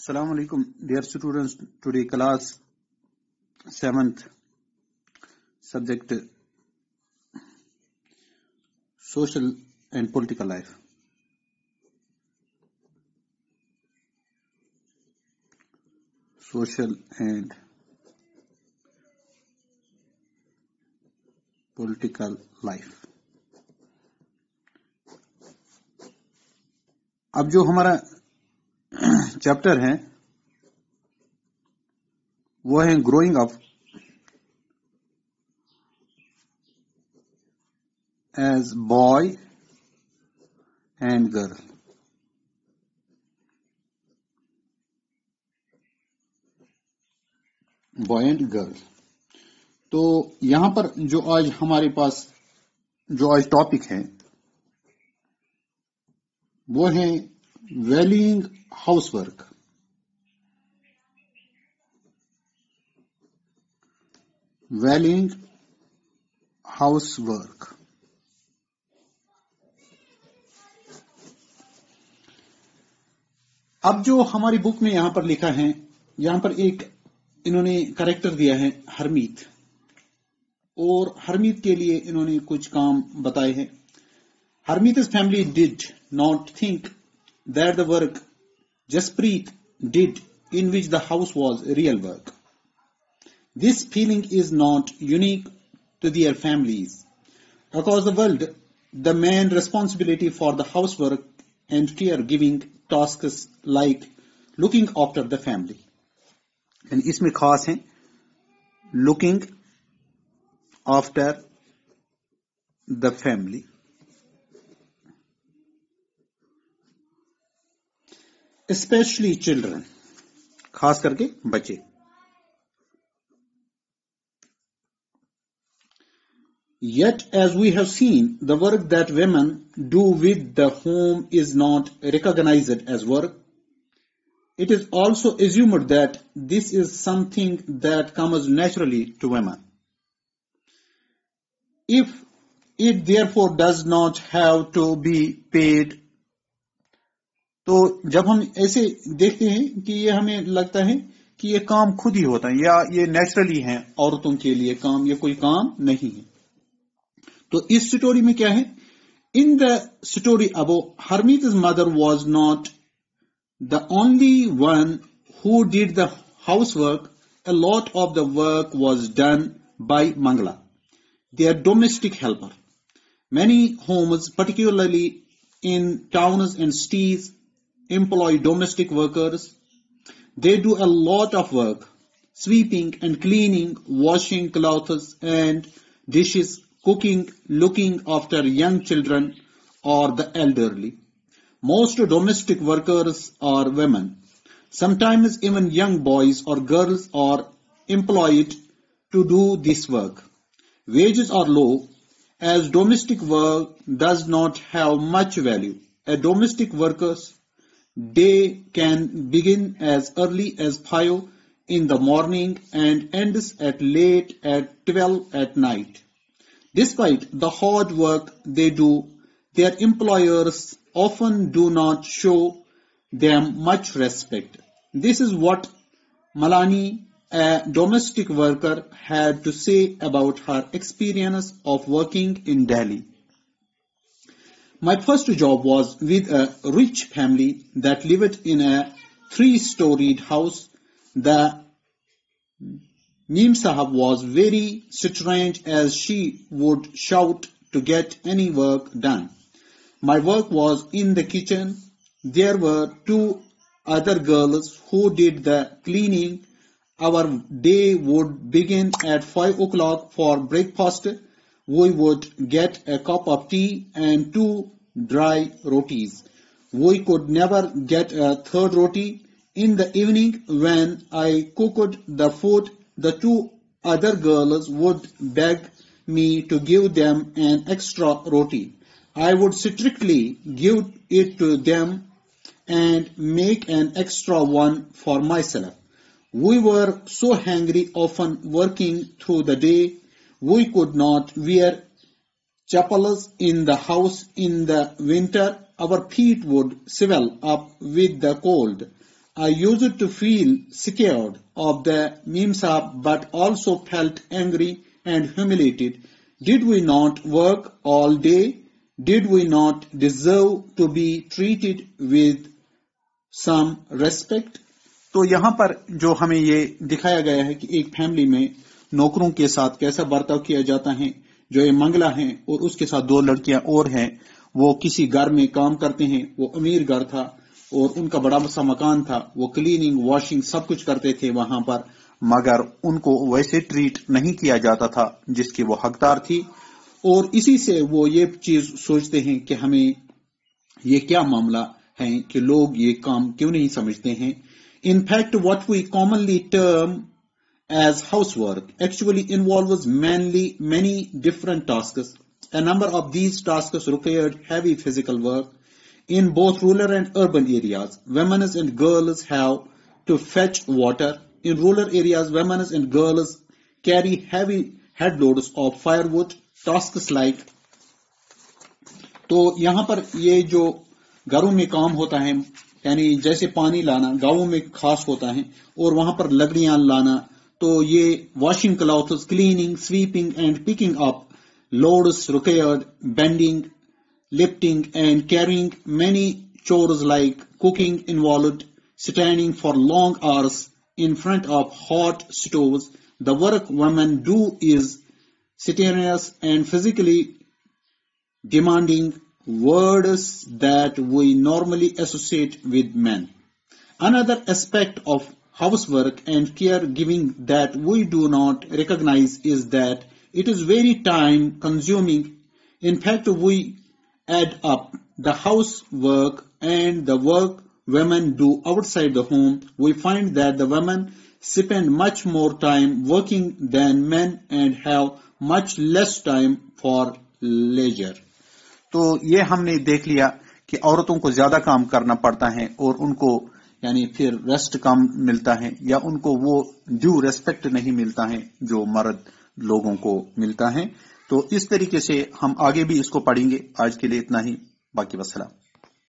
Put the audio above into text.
Assalamu alaikum, dear students. Today class 7th subject social and political life. Social and political life. अब जो हमारा chapter है वो है growing up as boy and girl. Boy and girl. तो यहां पर जो आज हमारे पास जो आज टॉपिक है वो है वैल्यूइंग हाउसवर्क. Valuing housework. अब जो हमारी बुक में यहां पर लिखा है, यहां पर एक इन्होंने कैरेक्टर दिया है हरमीत, और हरमीत के लिए इन्होंने कुछ काम बताए हैं. Harmeet's family did not think that the work Jaspreet did in which the house was real work. This feeling is not unique to their families. Across the world, the main responsibility for the housework and caregiving tasks like looking after the family. And इसमें खास है looking after the family. Especially children, खास करके बच्चे. Yet, as we have seen, the work that women do with the home is not recognized as work. It is also assumed that this is something that comes naturally to women. If it therefore does not have to be paid, तो जब हम ऐसे देखते हैं कि ये हमें लगता है कि ये काम खुद ही होता है या ये नेचुरली है, औरतों के लिए काम, ये कोई काम नहीं है. तो इस स्टोरी में क्या है? In the story about Harmeet's mother was not the only one who did the housework. A lot of the work was done by Mangla, their domestic helper. Many homes, particularly in towns and cities, employ domestic workers. They do a lot of work: sweeping and cleaning, washing clothes and dishes, cooking, looking after young children or the elderly. Most domestic workers are women. Sometimes even young boys or girls are employed to do this work. Wages are low, as domestic work does not have much value. A domestic worker's day can begin as early as 5 in the morning and ends at late at 12 at night. Despite the hard work they do, their employers often do not show them much respect. This is what Malani, a domestic worker, had to say about her experience of working in Delhi. My first job was with a rich family that lived in a 3-storied house. The Neem Sahab was very strange, as she would shout to get any work done. My work was in the kitchen. There were 2 other girls who did the cleaning. Our day would begin at 5 o'clock for breakfast. We would get a cup of tea and 2 dry rotis. We could never get a third roti. In the evening, when I cooked the food, the 2 other girls would beg me to give them an extra roti. I would strictly give it to them and make an extra one for myself. We were so hungry, often working through the day. We could not wear chappals in the house in the winter. Our feet would swell up with the cold. I used to feel scared of the Mem Saab but also felt angry and humiliated. Did we not work all day? Did we not deserve to be treated with some respect? तो यहाँ पर जो हमें ये दिखाया गया है कि एक फैमिली में नौकरों के साथ कैसा बर्ताव किया जाता है। जो ये मंगला है और उसके साथ दो लड़कियां और हैं, वो किसी घर में काम करते हैं। वो अमीर घर था और उनका बड़ा सा मकान था। वो क्लीनिंग वॉशिंग सब कुछ करते थे वहां पर, मगर उनको वैसे ट्रीट नहीं किया जाता था जिसकी वो हकदार थी। और इसी से वो ये चीज सोचते हैं कि हमें ये क्या मामला है कि लोग ये काम क्यों नहीं समझते हैं। In fact, what we commonly term as housework actually involves many different tasks. A number of these tasks required heavy physical work. In both rural and urban areas, women and girls have to fetch water. In rural areas, women and girls carry heavy head loads of firewood. Tasks like, तो यहाँ पर ये जो घरों में काम होता है, यानी जैसे पानी लाना गांवों में खास होता है, और वहां पर लकड़ियां लाना, तो ये washing clothes, cleaning, sweeping and picking up loads required bending, lifting and carrying. Many chores like cooking involved standing for long hours in front of hot stoves. The work women do is strenuous and physically demanding, words that we normally associate with men. Another aspect of housework and caregiving that we do not recognize is that it is very time consuming. In fact, we add up the housework and the work women do outside the home, we find that the women spend much more time working than men and have much less time for leisure. तो ये हमने देख लिया कि औरतों को ज्यादा काम करना पड़ता है और उनको यानी फिर रेस्ट कम मिलता है, या उनको वो ड्यू रेस्पेक्ट नहीं मिलता है जो मर्द लोगों को मिलता है। तो इस तरीके से हम आगे भी इसको पढ़ेंगे। आज के लिए इतना ही, बाकी वस्सलाम।